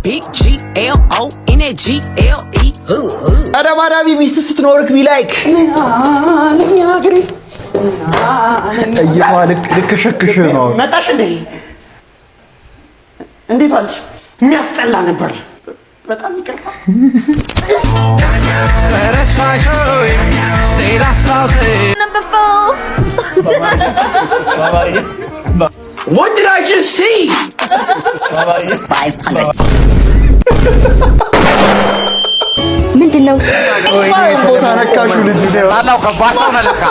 big GLONGLE. አዳማዳቢ ሚስት ስትኖርክ ቢላይክ ልክሸክሽ ነው። መጣሽ እንዴ? እንዴት ዋልሽ? የሚያስጠላ ነበር። በጣም ይቅርታ። What did I just see? 500. ምንድነው? ቦታ ነካሹ ልጅ ነው አላው ከባሳው ነለካ።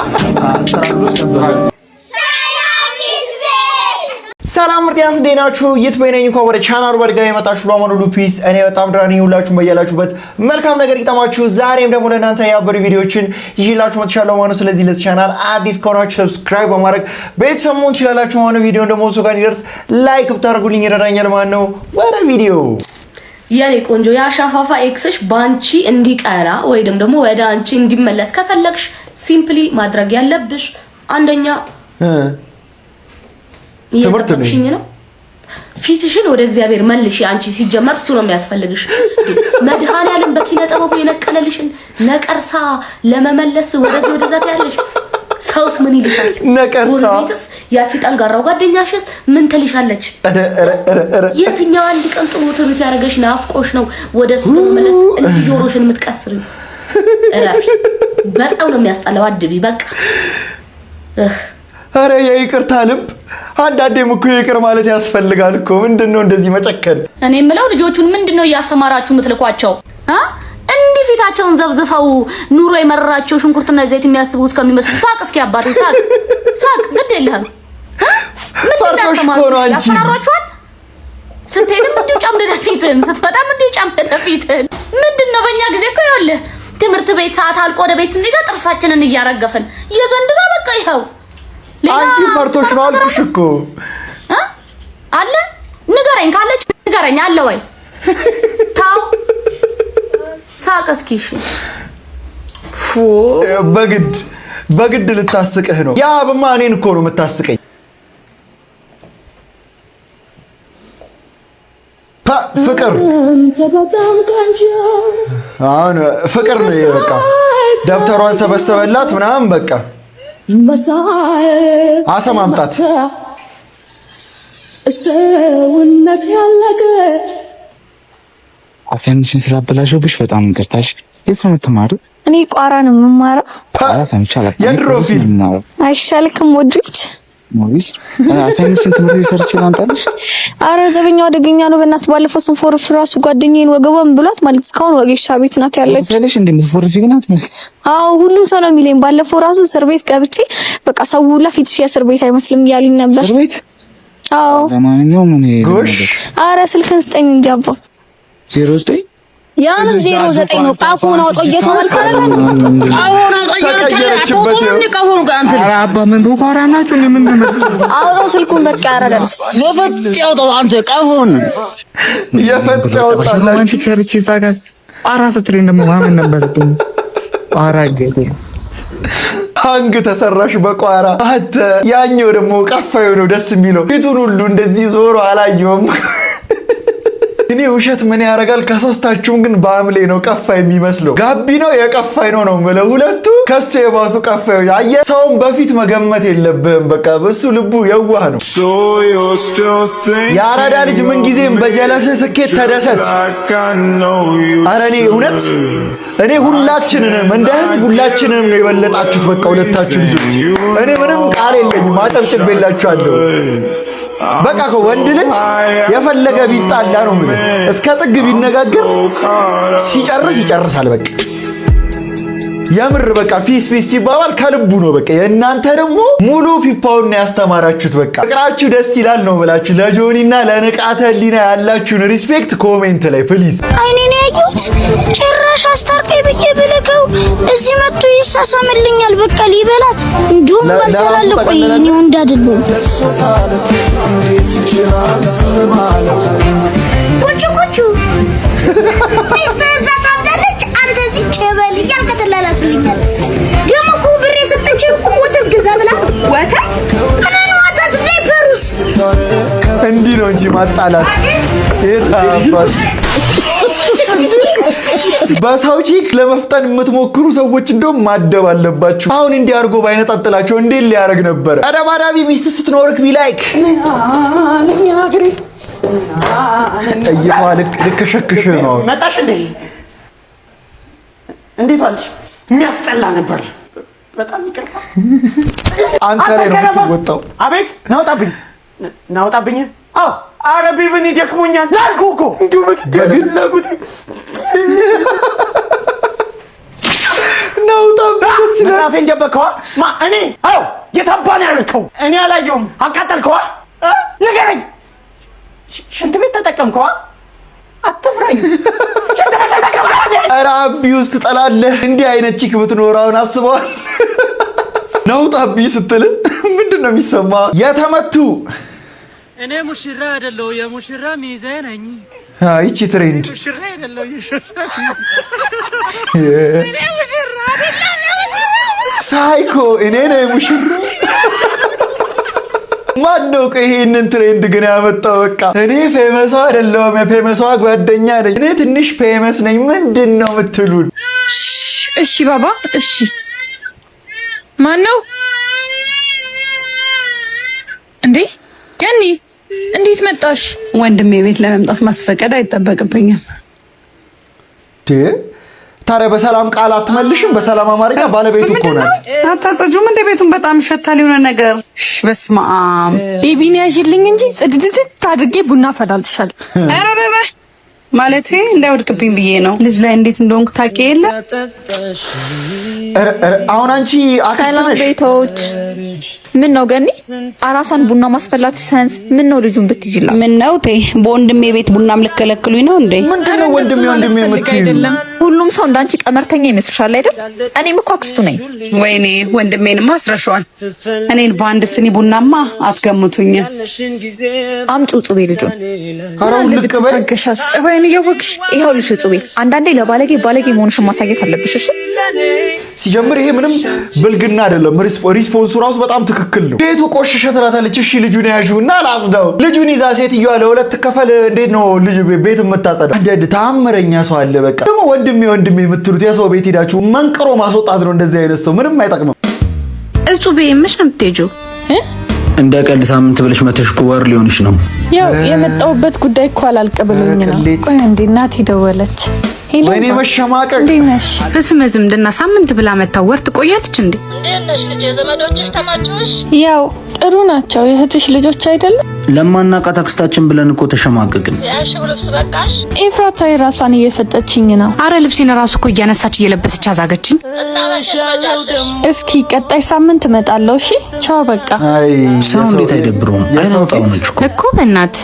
ሰላም ምርጥያስ ደናችሁ የትበይነኝ እንኳን ወደ ቻናሉ በድጋሚ መጣችሁ። በመሆኑ ፒስ እኔ በጣም ድራኒ ሁላችሁም በያላችሁበት መልካም ነገር ይጣማችሁ። ዛሬም ደግሞ ለእናንተ ያበሩ ቪዲዮዎችን ይዤላችሁ መጥቻለሁ ማለት ነው። ስለዚህ ለዚህ ቻናል አዲስ ከሆናችሁ ሰብስክራይብ በማድረግ ቤተሰብ መሆን ትችላላችሁ ማለት ነው። ቪዲዮውን ደግሞ ሰው ጋር እንዲደርስ ላይክ ብታደርጉልኝ ይረዳኛል ማለት ነው። ወደ ቪዲዮ የኔ ቆንጆ ያሻፋፋ ኤክስሽ ባንቺ እንዲቀራ ወይንም ደግሞ ወደ አንቺ እንዲመለስ ከፈለግሽ ሲምፕሊ ማድረግ ያለብሽ አንደኛ ትምህርት ነው። ፊትሽን ወደ እግዚአብሔር መልሽ። አንቺ ሲጀመር እሱ ነው የሚያስፈልግሽ። መድኃኒዓለም በኪነ ጥበቡ የነቀለልሽን ነቀርሳ ለመመለስ ወደዛ ያለሽ ሰውስ ምን ይልሻል? ነቀርሳ ያቺ ጠንጋራው ጓደኛሽስ ምን ትልሻለች? የትኛው አንድ ቀን ጥሩ ትርት ያደረገሽ ናፍቆሽ ነው ወደሱ ለመመለስ እንጂ ጆሮሽን የምትቀስሪው? እረፊ። በጣም ነው የሚያስጠላው። አድቢ በቃ። አረ የይቅርታ ልብ አንዳንዴም እኮ ይቅር ማለት ያስፈልጋል እኮ። ምንድነው እንደዚህ መጨከን? እኔ የምለው ልጆቹን ምንድነው እያስተማራችሁ የምትልኳቸው? እንዲህ ፊታቸውን ዘብዝፈው ኑሮ የመረራቸው ሽንኩርትና ዘይት የሚያስቡ እስከሚመስሉ ሳቅ። እስኪ አባቴ ሳቅ ግድ የለህም። ምንድነው ያስተማራችኋል? ስትሄድም እንዲሁ ጫምደደ ፊትን፣ ስትመጣም እንዲሁ ጫምደደ ፊትን። ምንድነው በእኛ ጊዜ እኮ ይኸውልህ ትምህርት ቤት ሰዓት አልቆ ወደ ቤት ስንሄድ ጥርሳችንን እያረገፍን የዘንድሮ በቃ ይኸው አንቺ ፈርቶሽ ነው አልኩሽ እኮ። አለ ንገረኝ፣ ካለች ንገረኝ። አለ ወይ? ታው ሳቅ እስኪ። እሺ በግድ ልታስቅህ ነው። ያ በማኔን እኮ ነው የምታስቀኝ። ፍቅር አሁን ፍቅር ነው በቃ። ደብተሯን ሰበሰበላት ምናምን በቃ አሰማምጣት ሰውነት ያለቀ አሳይንሽን ስላበላሽብሽ በጣም ይቅርታሽ። የት ነው የምትማሩት? እኔ ቋራ ነው የምማረው። ሰምቻለሁ። የድሮ ፊልም አይሻልክም? ወድጅ ሞይስ አሳይንሽን ትምህርት ይሰርች ላንጣልሽ። አረ ዘበኛው አደገኛ ነው በእናትህ። ባለፈው ስንፎርፍ ራሱ ጓደኛዬን ወገቧን ብሏት ማለት እስካሁን ወጌሻ ቤት ናት ያለች። ስለሽ እንደምትፎርፊ ግን አትመስል። አዎ ሁሉም ሰው ነው የሚለኝ። ባለፈው ራሱ እስር ቤት ገብቼ በቃ ሰው ሁላ ፊትሽ የእስር ቤት አይመስልም እያሉኝ ነበር። እስር ቤት? አዎ። ለማንኛውም ምን ጎሽ። አረ ስልክን ስጠኝ እንጂ አባ። 09 ያን 09 ነው ጣፉን አውጦ እየተመልከረ ነው። አሁን ተቀየረችበት ነው። ኧረ አባ ምን ቦካራ ናችሁ? ምን አውጣው ስልኩን በቃ ያረዳል። የፈጠው አንተ ቀፎን የፈጠው ታላቅ አንቺ ቸርች ይዛጋል። አራስ ትሬን ደግሞ ማመን ነበርብኝ። አራገደ አንግ ተሰራሽ በቋራ። አንተ ያኛው ደግሞ ቀፋዩ ነው ደስ የሚለው። ፊቱን ሁሉ እንደዚህ ዞሮ አላየውም። እኔ ውሸት ምን ያደርጋል? ከሶስታችሁም ግን በአምሌ ነው ቀፋ የሚመስለው። ጋቢ ነው የቀፋይ ነው ማለት ሁለቱ ከሱ የባሱ ቀፋይ። አየ ሰውን በፊት መገመት የለብህም። በቃ በሱ ልቡ የዋህ ነው። የአራዳ ልጅ ምን ጊዜም በጀለስ ስኬት ተደሰት። አረ እኔ ሁላችንንም እንደ ህዝብ ሁላችንንም ነው የበለጣችሁት። በቃ ሁለታችሁ ልጆች እኔ ምንም ቃል የለኝም። አጨብጭቤላችኋለሁ። በቃ ወንድ ልጅ የፈለገ ቢጣላ ነው ምን እስከ ጥግ ቢነጋገር ሲጨርስ ይጨርሳል። በቃ የምር በቃ ፊስ ሲባባል ከልቡ ነው። በቃ የእናንተ ደግሞ ሙሉ ፒፓውን ነው ያስተማራችሁት። በቃ ፍቅራችሁ ደስ ይላል ነው ብላችሁ ለጆኒና ለንቃተ ህሊና ያላችሁን ሪስፔክት ኮሜንት ላይ ፕሊዝ። አይኔን ያዩት ጭራሽ አስታርቀኝ ብዬ ብለከው እዚህ መጥቶ ይሳሳምልኛል። በቃ ሊበላት እንዱም ባልሰላለ ቆይ እኔ ወንድ አይደለም። ቁጭ እስከዛ ታብዳለች። አንተ እዚህ ጨበል ያልከተላላስልኛል። ደሞ እኮ ብሬ ሰጠችኝ እኮ ወተት ገዛ ብላ ወተት ምን ወተት ሌፐሩስ እንዲህ ነው እንጂ ማጣላት የታባስ በሰው ቺክ ለመፍጠን የምትሞክሩ ሰዎች እንደውም ማደብ አለባችሁ። አሁን እንዲህ አድርጎ ባይነጣጥላቸው እንዴት ሊያደርግ ነበር? አዳባዳቢ ሚስት ስትኖርክ ቢላይክ እየቷ ልከሸክሽ ነው። መጣሽ እንዴ? እንዴት ዋልሽ? የሚያስጠላ ነበር። በጣም ይቅርታ። አንተ ላይ ነው የምትወጣው። አቤት ናውጣብኝ፣ ናውጣብኝ። አዎ አረቢ ምን ይደክሞኛል ላልኩህ እኮ እንዲሁ በግድ ናውጣብኝ። መጽሐፌን ደበከዋ? እኔ? አዎ የታባን ያልከው እኔ አላየሁም። አቃጠልከዋ? ንገረኝ። ሽንት ቤት ተጠቀምከዋ? አትፍራኝ። ሽንት ቤት ተጠቀምከዋ? ኧረ አቢ ውስጥ ትጠላለህ። እንዲህ አይነት ቺክ ብትኖር አሁን አስበዋል። ናውጣቢ ስትል ምንድን ነው የሚሰማ? የተመቱ እኔ ሙሽራ አይደለሁ የሙሽራ ሚዜ ነኝ። ይቺ ትሬንድ ሙሽራ አይደለሁ ሳይኮ እኔ ነኝ ሙሽራ። ማነው ይሄንን ትሬንድ ግን ያመጣው? በቃ እኔ ፌመሷ አይደለሁም የፌመሷ ጓደኛ ነኝ። እኔ ትንሽ ፌመስ ነኝ። ምንድን ነው የምትሉን? እሺ ባባ እሺ። ማነው እንዴ? ገኒ እንዴት መጣሽ? ወንድሜ ቤት ለመምጣት ማስፈቀድ አይጠበቅብኝም። ታዲያ በሰላም ቃል አትመልሽም? በሰላም አማርኛ ባለቤቱ እኮ ናት። አታጸጁም እንደ ቤቱን በጣም ይሸታል የሆነ ነገር። በስመ አብ ቤቢን ያዥልኝ እንጂ ጽድድት አድርጌ ቡና ፈላልሻለሁ። አረረረ ማለቴ እንዳይወድቅብኝ ብዬ ነው። ልጅ ላይ እንዴት እንደሆንኩ ታውቂ የለ። አሁን አንቺ አክስት ሰላም ነሽ? ቤቶች ምን ነው ገኒ? አራሷን ቡና ማስፈላት ሳይንስ ምን ነው ልጁን ብትይላ? ምን ነው ቴ በወንድሜ ቤት ቡናም ልከለክሉኝ ነው እንዴ? ምንድነው ወንድሜ የምትይው? ሁሉም ሰው እንዳንቺ ቀመርተኛ ይመስልሻል አይደል? እኔም እኮ አክስቱ ነኝ። ወይኔ ወንድሜንማ አስረሻዋል። እኔን በአንድ ስኒ ቡናማ አትገምቱኝ። አምጪው ጽቤ ልጁን። ኧረ ልቅ በል ጸባይን እያወቅሽ ይኸውልሽ ጽቤ፣ አንዳንዴ ለባለጌ ባለጌ መሆንሽን ማሳየት አለብሽ። እሺ ሲጀምር ይሄ ምንም ብልግና አይደለም። ሪስፖንሱ ራሱ በጣም ትክክል ነው። ቤቱ ቆሸሸ ትላታለች። እሺ ልጁን ያዡና ላጽዳው። ልጁን ይዛ ሴትዮዋ ለሁለት ከፈል እንዴት ነው ልጅ ቤት የምታጸዳው? አንድ ታምረኛ ሰው አለ። በቃ ደግሞ ወንድሜ የምትሉት የሰው ቤት ሄዳችሁ መንቅሮ ማስወጣት ነው። እንደዚህ አይነት ሰው ምንም አይጠቅምም። እጹቤ ምንሽ ነው የምትሄጂው? እንደ ቀልድ ሳምንት ብለሽ መተሽ ወር ሊሆንሽ ነው። ያው የመጣሁበት ጉዳይ እኮ አላልቀበሉኝ ነው። ቆይ እንዴ እናቴ ደወለች። ወይኔ መሸማቀቅ። እንዴት ነሽ? በስመ ዝምድና ሳምንት ብላ መታው ወር ትቆያለች እንዴ? እንዴት ነሽ ልጄ? ዘመዶችሽ ተማቹሽ? ያው ጥሩ ናቸው። የእህትሽ ልጆች አይደለም? ለማናቃት አክስታችን ብለን እኮ ተሸማቀቅን። ያሽው ልብስ በቃሽ? ኤፍራታ ራሷን እየሰጠችኝ ነው። አረ ልብሴን ራሱ እኮ እያነሳች እየለበሰች አዛገችኝ። እና መቼ ትመጫለሽ? እስኪ ቀጣይ ሳምንት እመጣለሁ። እሺ ቻው በቃ። ሰው እንዴት አይደብረውም? አይናውጣው ነች እኮ በእናት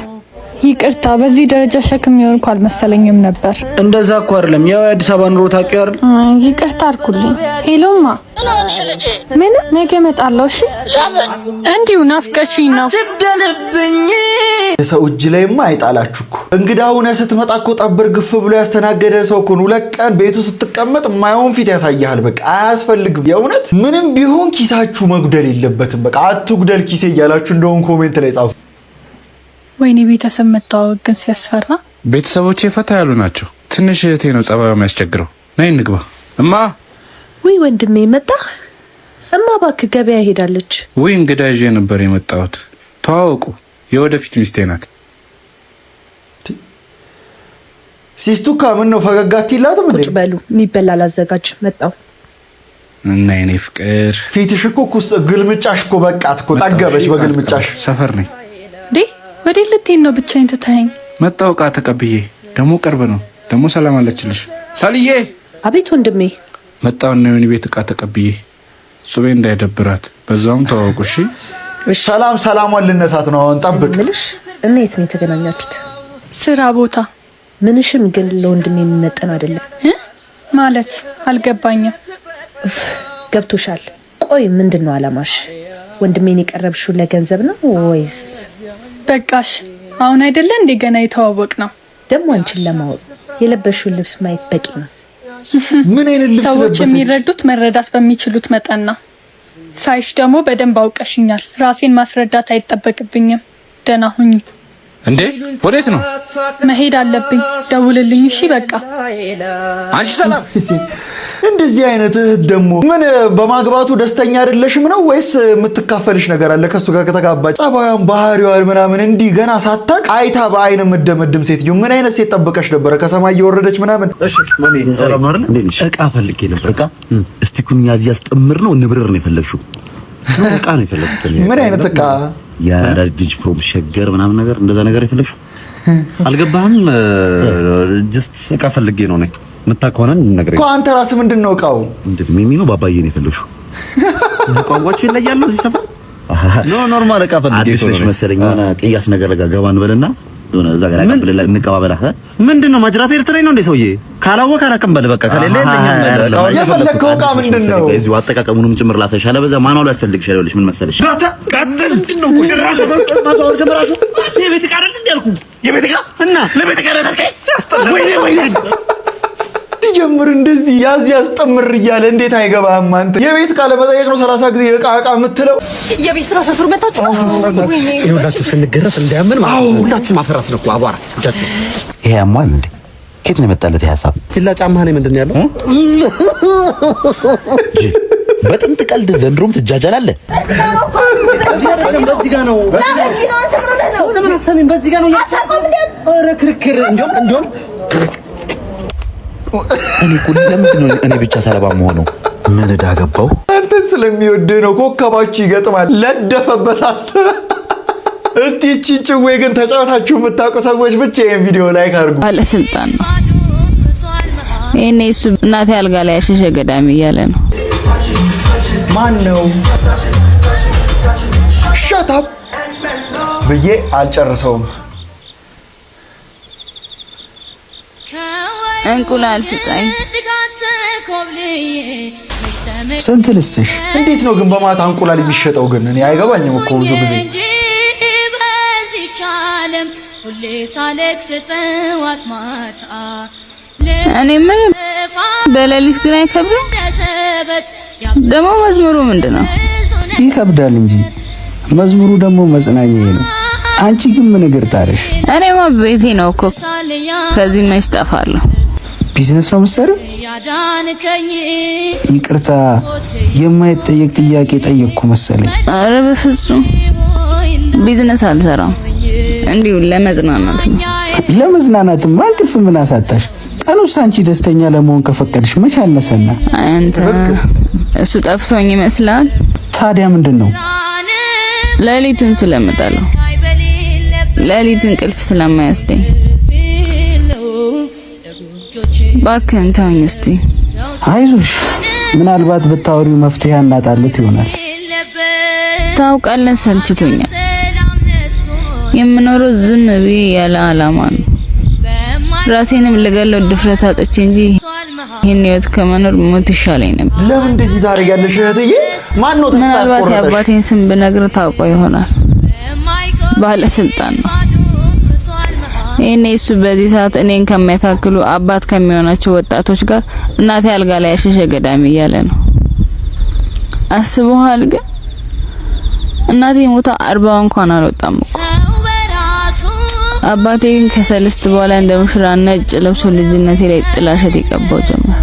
ይቅርታ፣ በዚህ ደረጃ ሸክም ይሆንኩ አልመሰለኝም ነበር። እንደዛ እኮ አይደለም። ያው የአዲስ አበባ ኑሮ ታውቂው አይደል? ይቅርታ አልኩልኝ። ሄሎማ ምን ሆንሽ ልጄ? ምን ነገ እመጣለሁ። እሺ ለምን? እንዲሁ ናፍቀሽኝ ነው። የሰው እጅ ላይማ አይጣላችሁ እኮ። እንግዳ ሆነህ ስትመጣ እኮ ጠብር ግፍ ብሎ ያስተናገደ ሰው እኮ ነው። 2 ቀን ቤቱ ስትቀመጥ የማይሆን ፊት ያሳያል። በቃ አያስፈልግም። የእውነት ምንም ቢሆን ኪሳችሁ መጉደል የለበትም። በቃ አትጉደል ኪሴ እያላችሁ እንደውም ኮሜንት ላይ ጻፉ። ወይኔ ቤተሰብ መተዋወቅ ግን ሲያስፈራ። ቤተሰቦቼ ፈታ ያሉ ናቸው። ትንሽ እህቴ ነው ጸባዩ የሚያስቸግረው። ነይ እንግባ። እማ ውይ ወንድሜ መጣህ? እማ እባክህ ገበያ ሄዳለች። ውይ እንግዳ ይዤ ነበር የመጣሁት። ተዋወቁ፣ የወደፊት ሚስቴ ናት። ሲስቱካ ምን ነው ፈገጋት ይላትም እንዴ? ቁጭ በሉ የሚበላ ላዘጋጅ መጣሁ። እና የኔ ፍቅር ፊትሽ እኮ ግልምጫሽ እኮ በቃት እኮ ጠገበች በግልምጫሽ። ሰፈር ነኝ ዴ ወዴት ልትሄድ ነው? ብቻዬን ትተኸኝ? መጣሁ ዕቃ ተቀብዬ። ደግሞ ቅርብ ነው። ደግሞ ሰላም አለችልሽ ሳልዬ። አቤት ወንድሜ። መጣሁ እና የኔ ቤት ዕቃ ተቀብዬ ጹቤ እንዳይደብራት በዛውም ተዋወቁ። እሺ ሰላሟን ልነሳት ነው አሁን። ጠብቅ ምልሽ እና የት ነው የተገናኛችሁት? ስራ ቦታ። ምንሽም ግን ለወንድሜ የሚመጠን አይደለም ማለት አልገባኝም። ገብቶሻል። ቆይ ምንድነው አላማሽ? ወንድሜን የቀረብሽው ለገንዘብ ነው ወይስ? በቃሽ አሁን አይደለ እንዴ ገና የተዋወቅ ነው። ደግሞ አንቺን ለማወቅ የለበሽውን ልብስ ማየት በቂ ነው። ምን አይነት ልብስ ሰዎች የሚረዱት መረዳት በሚችሉት መጠን ነው። ሳይሽ ደግሞ በደንብ አውቀሽኛል። ራሴን ማስረዳት አይጠበቅብኝም። ደህና ሁኚ። እንዴ ወዴት ነው? መሄድ አለብኝ። ደውልልኝ እሺ። በቃ አንቺ ሰላም። እንደዚህ አይነት እህት ደግሞ ምን በማግባቱ ደስተኛ አይደለሽም ነው ወይስ የምትካፈልሽ ነገር አለ ከሱ ጋር ከተጋባች? ጸባዩን ባህሪዋን ምናምን እንዲህ ገና ሳታቅ አይታ በአይን የምደመድም ሴትዮ ምን አይነት ሴት ጠብቀሽ ነበረ? ከሰማይ እየወረደች ምናምን። እሺ ማን ሰላም አይደል? እቃ ፈልጌ ነበር። እቃ እስቲ ኩኛ እዚህ ያስጠምር ነው ንብርር ነው የፈለግሽው? እቃ ነው የፈለግኩት። ምን አይነት እቃ? የልጅ ፍሮም ሸገር ምናምን ነገር እንደዛ ነገር የፈለግሽው? አልገባህም? ጀስት እቃ ፈልጌ ነው ነኝ መታከውና ነገር እኮ አንተ ራስህ ምንድነው እቃው? ሚሚ ነው ባባዬ ነው የፈለግሽው? ቋንቋችሁ ይለያል እዚህ ሰፈር? ኖርማል እቃ ፈልጌ ነው። አዲስ መሰለኝ ሆነ ቅያስ ነገር ጋር ገባ እንበልና ሆነ እዛ ጋር አቀብለላ እንቀባበላ። ምንድነው ማጅራት ኤርትራዊ ነው እንዴ ሰውዬ? ካላወቀ አላቀም በል በቃ ከሌለ የለኝም። የፈለግከው እቃ ምንድነው? እዚሁ አጠቃቀሙንም ጭምር ላሳይሻለ። በዛ ማኑዋሉ ያስፈልግሻል። ይኸውልሽ ምን መሰለሽ ቀጥል ነው ቁጭራሽ ማታወር ጀመራችሁ። የቤት እቃ አይደል እንዴ አልኩ። የቤት እቃ እና ለቤት እቃ አይደል? ወይኔ ሲጀምር እንደዚህ ያዝ ያስጠምር እያለ እንዴት አይገባህም አንተ? የቤት እቃ ለመጠየቅ ነው 30 ጊዜ እቃ የምትለው? የቤት ስራ ሰስሩ መጣችሁ። ይኸውላችሁ ስንገረፍ እንዳያምን ማለት ነው። ሁላችሁ ማፈራስ ነው አቧራ እጃችሁ። ይሄ አሟል እንዴ? ከየት ነው የመጣለት ይሄ ሐሳብ? ፊላ ጫማህ ነው ምንድን ያለው? በጥንት ቀልድ ዘንድሮም ትጃጃላለህ። በዚህ ጋር ነው ሰው ለምን አሰሚን? በዚህ ጋር ነው ኧረ ክርክር እንደውም እኔ እኮ ለምንድን ነው እኔ ብቻ ሰለባ መሆነው? ምን ዕዳ ገባው? አንተ ስለሚወድህ ነው። ኮከባችሁ ይገጥማል። ለደፈበታል። እስቲ እቺ ጭዌ ግን ተጫወታችሁ የምታውቁ ሰዎች ብቻ ይሄን ቪዲዮ ላይክ አድርጉ። ባለስልጣን ነው እኔ እሱ እናቴ አልጋ ላይ ያሸሸ ገዳሚ እያለ ነው። ማን ነው? ሻት አፕ ብዬ አልጨርሰውም። እንቁላል ስጠኝ። ስንት ልስጥሽ? እንዴት ነው ግን በማታ እንቁላል የሚሸጠው? ግን እኔ አይገባኝም እኮ ብዙ ጊዜ እኔ ምን በሌሊት ግን አይከብድም? ደግሞ መዝሙሩ ምንድነው? ይከብዳል እንጂ መዝሙሩ ደግሞ መጽናኛዬ ነው። አንቺ ግን ምን እግር ጣለሽ? እኔማ ቤቴ ነው እኮ ከዚህ መች ጠፋለሁ። ቢዝነስ ነው መሰረ? ይቅርታ የማይጠየቅ ጥያቄ ጠየቅኩ መሰለኝ። ኧረ በፍጹም ቢዝነስ አልሰራም። እንዲሁ ለመዝናናት ነው። ለመዝናናትማ እንቅልፍ ምን አሳጣሽ? ቀኑስ አንቺ ደስተኛ ለመሆን ከፈቀድሽ መች አነሰና? አንተ እሱ ጠፍሶኝ ይመስላል። ታዲያ ምንድነው? ሌሊቱን ስለምጠላው፣ ሌሊት እንቅልፍ ስለማያስደኝ። ባክህን ተወኝ እስቲ። አይዞሽ፣ ምናልባት ብታወሪው መፍትሄ እናጣለት ይሆናል። ታውቃለህ፣ ሰልችቶኛል። የምኖረው ዝም ብዬ ያለ ዓላማ ነው። ራሴንም ልገለው ድፍረት አጥቼ እንጂ ይሄን ህይወት ከመኖር ሞት ይሻለኝ ነበር። ለምን እንደዚህ ታደርጊያለሽ እህትዬ? ማን ነው ተስፋ ያስቆረጠሽ? ምናልባት የአባቴን ስም ብነግር ታውቀው ይሆናል። ባለስልጣን ነው። እኔ እሱ በዚህ ሰዓት እኔን ከሚያካክሉ አባት ከሚሆናቸው ወጣቶች ጋር እናቴ አልጋ ላይ ያሸሸ ገዳሚ እያለ ነው። አስበዋል? ግን እናቴ ሞታ 40 እንኳን አልወጣም እኮ። አባቴ ግን ከሰልስት በኋላ እንደ ሙሽራ ነጭ ለብሶ ልጅነቴ ላይ ጥላሸት ይቀባው ጀመር።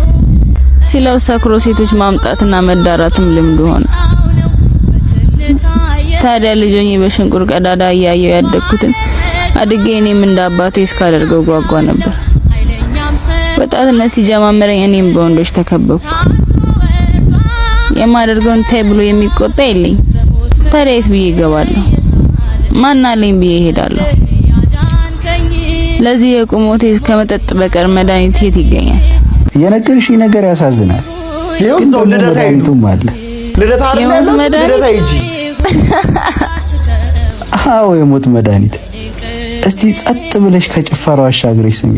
ሲለው ሰክሮ ሴቶች ማምጣትና መዳራትም ልምዱ ሆነ። ታዲያ ልጆኝ በሽንቁር ቀዳዳ እያየው ያደግኩትን አድጌ እኔም እንደ አባቴ እስካደርገው ጓጓ ነበር። ወጣትነት ሲጀማመረኝ እኔም በወንዶች ተከበብኩ። የማደርገውን ታይ ብሎ የሚቆጣ የለኝ። ታዲያ የት ብዬ እገባለሁ? ማን አለኝ ብዬ እሄዳለሁ? ለዚህ የቁሞቴ ከመጠጥ በቀር መድኃኒት የት ይገኛል? የነገርሽ ነገር ያሳዝናል። ይኸው ሰው ልደታ ይቱም አለ ልደታ የሞት መድኃኒት ልደታ ይጂ አዎ የሞት መድኃኒት። እስቲ ጸጥ ብለሽ ከጭፈራው አሻግረሽ ስሚ።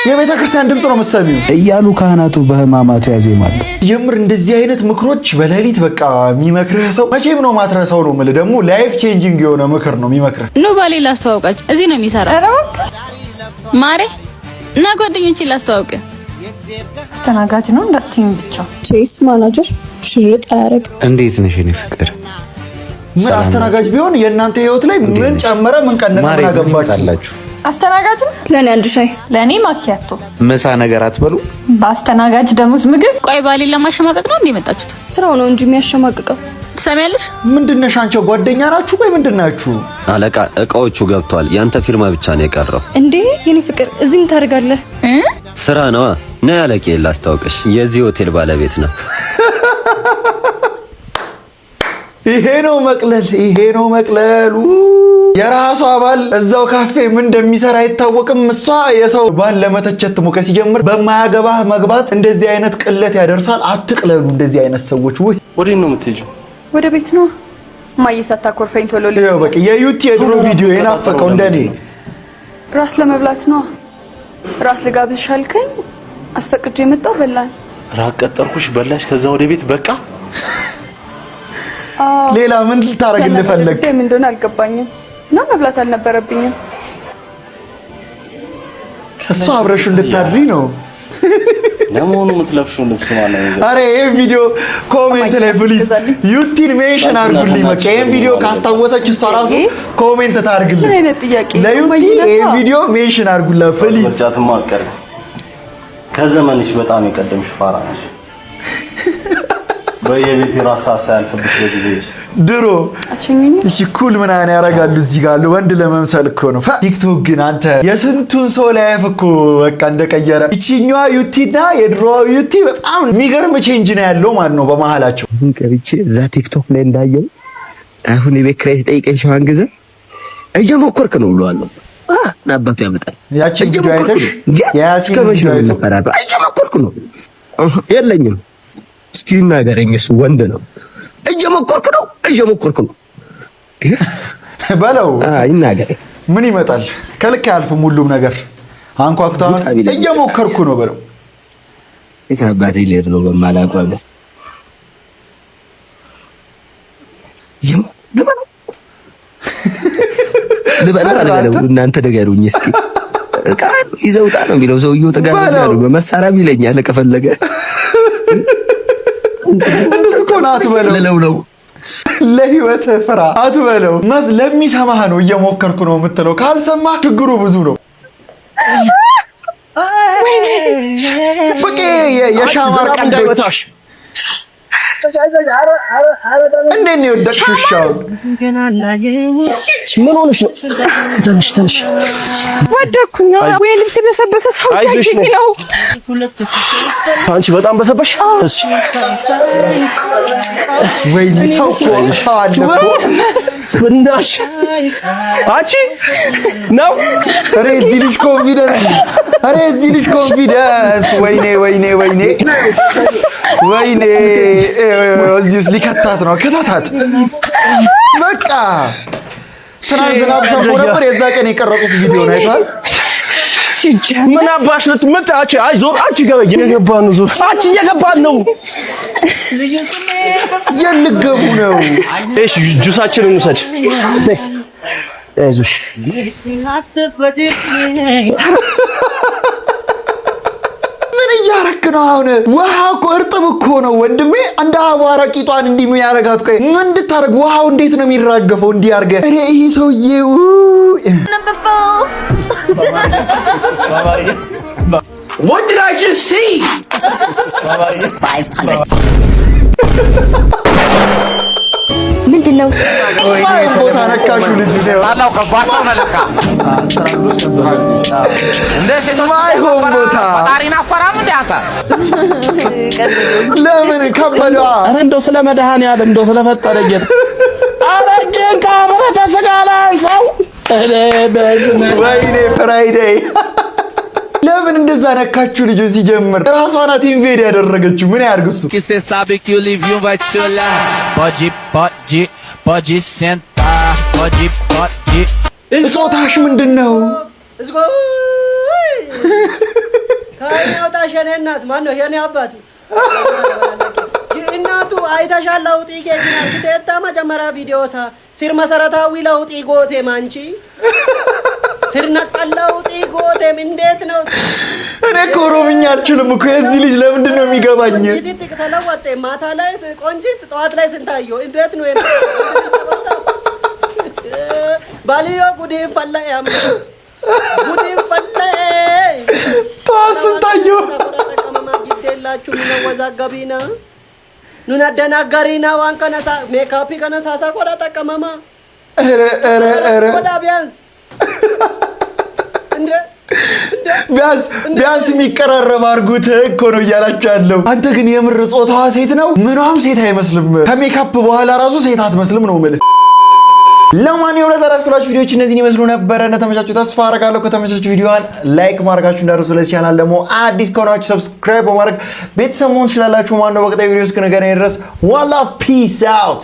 የቤተ ክርስቲያን ድምፅ ነው መሰለኝ እያሉ ካህናቱ በህማማቱ ያዜማሉ። ጀምር እንደዚህ አይነት ምክሮች በሌሊት በቃ የሚመክርህ ሰው መቼም ነው ማትረሳው ነው የምልህ። ደግሞ ላይፍ ቼንጂንግ የሆነ ምክር ነው የሚመክርህ። ኑ ባሌ ላስተዋውቃችሁ። እዚህ ነው የሚሰራው። ማሬ እና ጓደኞቼ ላስተዋውቅ። አስተናጋጅ ነው እንዳትይኝ ብቻ። ቼስ ማናጀር ሽርጥ አያረግ። እንዴት ነሽ የኔ ፍቅር? ምን አስተናጋጅ ቢሆን የእናንተ ህይወት ላይ ምን ጨመረ ምን ቀነሰ ምን አገባችሁ? አስተናጋጅ ለኔ አንድ ሻይ ለኔ ማኪያቶ ምሳ ነገር አትበሉ። በአስተናጋጅ ደሞዝ ምግብ። ቆይ ባሌን ለማሸማቀቅ ነው እንዴ የመጣችሁት? ስራው ነው እንጂ የሚያሸማቅቀው። ትሰሚያለሽ? ምንድነሽ አንቺ ጓደኛ ናችሁ ወይ ምንድናችሁ? አለቃ እቃዎቹ ገብቷል። ያንተ ፊርማ ብቻ ነው የቀረው። እንዴ የኔ ፍቅር እዚህም ታደርጋለህ? ስራ ነው። ነይ አለቄ ላስታውቅሽ፣ የዚህ ሆቴል ባለቤት ነው። ይሄ ነው መቅለል፣ ይሄ ነው መቅለሉ። የራሷ ባል እዛው ካፌ ምን እንደሚሰራ አይታወቅም። እሷ የሰው ባል ለመተቸት ሞከስ ሲጀምር በማያገባህ መግባት እንደዚህ አይነት ቅለት ያደርሳል። አትቅለሉ እንደዚህ አይነት ሰዎች። ወይ ወዴት ነው የምትሄጂው? ወደ ቤት ነው ማየሳታ ኮርፈኝ ቶሎ ይኸው በቃ የዩቲ የድሮ ቪዲዮ የናፈቀው እንደኔ ራስ ለመብላት ነው። ራስ ልጋብዝሽ አልከኝ፣ አስፈቅጄ የመጣው በላን። ራቅ ቀጠርኩሽ፣ በላሽ፣ ከዛ ወደ ቤት በቃ። ሌላ ምን ልታረግልህ ፈለግ? ምን እንደሆነ አልገባኝም። ነው መብላት አልነበረብኝም። እሱ አብረሽ እንድታድሪ ነው። ለሞኑ የምትለብሽው ልብስ ማለት ነው። አረ ይሄ ቪዲዮ ኮሜንት ላይ ፕሊዝ ዩቲን ሜንሽን አድርጉልኝ። በቃ ይሄ ቪዲዮ ካስታወሰች እሷ ራሱ ኮሜንት ታርግልኝ። ምን አይነት ጥያቄ? ለዩቲ ይሄ ቪዲዮ ሜንሽን አድርጉላት ፕሊዝ። ወጣትማ አቀር ከዘመንሽ በጣም የቀደምሽ ፋራ ነሽ። በየቤት ራስ ሳያልፍብሽ በጊዜሽ ድሮ እሺ ኩል ምን አይነት ያረጋሉ እዚህ ጋር ወንድ ለመምሰል እኮ ነው። ቲክቶክ ግን አንተ የስንቱን ሰው ላይፍ እኮ በቃ እንደቀየረ እቺኛዋ ዩቲና የድሮዋ ዩቲ በጣም የሚገርም ቼንጅ ነው ያለው ማለት ነው በመሃላቸው። እንቀርቼ እዛ ቲክቶክ ላይ እንዳየው አሁን የቤት ኪራይ ሲጠይቀኝ ሸዋን ግዛ እየሞከርክ ነው ብለዋለሁ። ናባቱ ያመጣል ያቺን ቪዲዮ አይተሽ ያሲን ቪዲዮ አይተሽ እየሞከርክ ነው የለኝም እስኪ ንገረኝ። እሱ ወንድ ነው። እየሞከርክ ነው በለው ይናገረኝ። ምን ይመጣል? ከልክ አያልፍም ሁሉም ነገር። አንኳኩታው እየሞከርኩ ነው በለው። የታባቴ ልሄድ ነው በማላውቀው ልበለው እናንተ ንገሩኝ እስኪ። እቃ ይዘውጣ ነው የሚለው ሰውዬው ተጋር ነው በመሳሪያም ይለኛል ከፈለገ እንደሱ እኮ ነው አትበለው ነው ለህይወት ፍራ አትበለው። ለሚሰማህ ነው እየሞከርኩ ነው የምትለው። ካልሰማህ ችግሩ ብዙ ነው። በቃ የሻማር ቀንዶች እንዴት ነው የወደቅሽው? ሻው ምን ሆነሽ ነው? ተነሽ ወደኩኝ። ወይ ልብስ በሰበሰ ሰው ያየኝ ነው። አንቺ በጣም በሰበሽ። እሺ ወይ ሰው አለ እኮ ፍንዳሽ አንቺ ነው። ኧረ እዚህ ልጅ ኮንፊደንስ፣ ኧረ እዚህ ልጅ ኮንፊደንስ። ወይኔ እዚህ ውስጥ ሊከታት ነው። ከታታት በቃ ዝናብ ዘንቦ ነበር። የዛ ቀን የቀረጹት ቪዲዮ ነው አይቷል። ምን አባሽ ልትመጣች? አይ ዞር አንቺ እየገባን ነው። ዞር አንቺ እየገባን ነው። የልገቡ ነው። እሺ ጁሳችንን ውሰድ። አይዞሽ ምን እያረክ ነው አሁን? ውሃ እኮ እርጥብ እኮ ነው ወንድሜ። እንደ አቧራ ቂጧን እንዲህ የሚያረጋት ቆይ ምን እንድታረግ? ውሃው እንዴት ነው የሚራገፈው? እንዲህ አርገ እኔ ይሄ ሰውዬው What did I just see? 500. ምንድነው? ቦታ ነካሹ ልጅ ነው አላው ከባሳው ነለካ እንደ ሴቶች ማይሆን ቦታ ፈጣሪና ፈራም እንዴ አንተ ለምን ከበዳ? አረ እንደው ስለ መድኃኒዓለም እንደው ስለፈጠረ ጌታ አረጀን ካመረ ተሰጋላን ሰው ወይኔ ፍራይዴይ ለምን እንደዛ ነካችሁ? ልጅ ሲጀምር ራሷ ናት ኢንቬድ ያደረገችው። ምን ያርግሱ? Você sabe que o Livinho vai te olhar. Pode sentar. Pode. እጾታሽ ምንድነው? ካይናው ታሸነ እናት ማን ነው? የኔ አባት እናቱ አይተሻል። ለውጥ ይገኛል። ግዴታ መጀመሪያ ቪዲዮሳ ሲር መሰረታዊ ለውጥ ይጎቴ ማንቺ ስር ነቀል ለውጥ ይጎቴም እንዴት ነው? እኔ እኮ ኦሮምኛ አልችልም እኮ የዚህ ልጅ ለምንድን ነው የሚገባኝ? ተለወጠ። ማታ ላይ ቆንጂት፣ ጠዋት ላይ ስንታየው እንዴት ነው ባልዮ ጉዴ ፈላ ያም ጉዴ ፈላ ጠዋት ስንታየው ይደላችሁ ነው ወዛጋቢና ኑና ደናጋሪና ዋን ከነሳ ሜካፕ ከነሳሳ ቆዳ ተቀመማ ቆዳ ቢያንስ ቢያንስ የሚቀራረብ አድርጉት እኮ ነው እያላችሁ ያለው። አንተ ግን የምር ጾታዋ ሴት ነው? ምኗም ሴት አይመስልም። ከሜካፕ በኋላ ራሱ ሴት አትመስልም ነው የምልህ። ለማንኛውም ለዛሬ ያስኩላችሁ ቪዲዮዎች እነዚህን ይመስሉ ነበረ። እንደተመቻችሁ ተስፋ አደርጋለሁ። ከተመቻችሁ ቪዲዮዋን ላይክ ማድረጋችሁ እንዳትረሱ። ለዚህ ቻናል ደግሞ አዲስ ከሆናችሁ ሰብስክራይብ በማድረግ ቤተሰብ መሆን ትችላላችሁ። ማነው በቀጣይ ቪዲዮ እስክንገናኝ ድረስ ዋላ ፒስ አውት።